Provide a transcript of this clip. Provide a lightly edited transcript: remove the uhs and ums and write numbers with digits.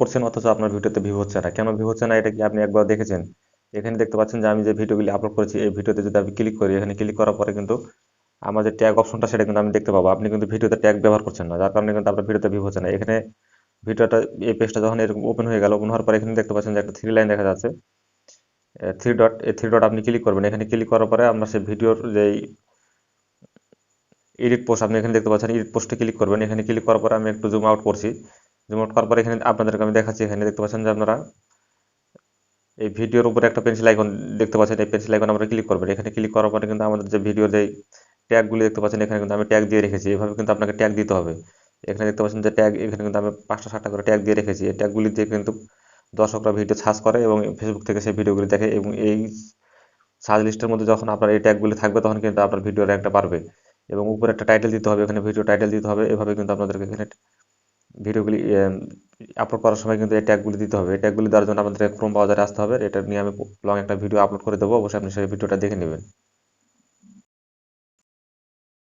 করছেন অথচ আপনার ভিডিওতে ভিউ হচ্ছে না। কেন ভিউ হচ্ছে না এটা কি আপনি একবার দেখেছেন? এখানে দেখতে পাচ্ছেন যে আমি যে ভিডিওগুলি আপলোড করেছি এই ভিডিওতে যদি আমি ক্লিক করি, এখানে ক্লিক করার পরে কিন্তু আমার যে ট্যাগ অপশনটা সেটা কিন্তু আমি দেখতে পাবো। আপনি কিন্তু ভিডিওতে ট্যাগ ব্যবহার করছেন না, যার কারণে কিন্তু আপনার ভিডিওতে ভিউ হচ্ছে না। এখানে ভিডিওটা, এই পেজটা যখন এরকম ওপেন হয়ে গেল, ওপেন হওয়ার পরে এখানে দেখতে পাচ্ছেন যে একটা থ্রি লাইন দেখা যাচ্ছে, থ্রি ডট, এই থ্রি ডট আপনি ক্লিক করবেন। এখানে ক্লিক করার পরে আপনার সেই ভিডিওর যেই এডিট পোস্ট, আপনি এখানে দেখতে পাচ্ছেন এডিট পোস্টে ক্লিক করবেন। এখানে ক্লিক করার পরে আমি একটু জুম আউট করছি। জুম আউট করার পরে এখানে আপনাদেরকে আমি দেখাচ্ছি, এখানে দেখতে পাচ্ছেন যে আপনারা এই ভিডিওর উপরে একটা পেন্সিল আইকন দেখতে পাচ্ছেন, এই পেন্সিল আইকন আমরা ক্লিক করবেন। এখানে ক্লিক করার পরে কিন্তু আমাদের যে ভিডিওর যে ট্যাগগুলি দেখতে পাচ্ছেন, এখানে কিন্তু আমি ট্যাগ দিয়ে রেখেছি। এভাবে কিন্তু আপনাকে ট্যাগ দিতে হবে। এখানে দেখতে পাচ্ছেন যে ট্যাগ, এখানে কিন্তু আমি 5টা 7টা করে ট্যাগ দিয়ে রেখেছি। এই ট্যাগগুলি দিয়ে কিন্তু দর্শকরা ভিডিও সার্চ করে এবং ফেসবুক থেকে সেই ভিডিওগুলি দেখে, এবং এই সার্চ লিস্টের মধ্যে যখন আপনার এই ট্যাগগুলি থাকবে তখন কিন্তু আপনার ভিডিও র্যাঙ্কটা বাড়বে। এবং উপরে একটা টাইটেল দিতে হবে, এখানে ভিডিও টাইটেল দিতে হবে। এভাবে কিন্তু আপনাদেরকে এখানে ভিডিওগুলি আপলোড করার সময় কিন্তু এই ট্যাগগুলি দিতে হবে। এই ট্যাগগুলি দেওয়ার জন্য আমাদের ক্রোম ব্রাউজারে আসতে হবে। এটা নিয়ে আমি লং একটা ভিডিও আপলোড করে দেবো, অবশ্যই আপনি সেই ভিডিওটা দেখে নেবেন।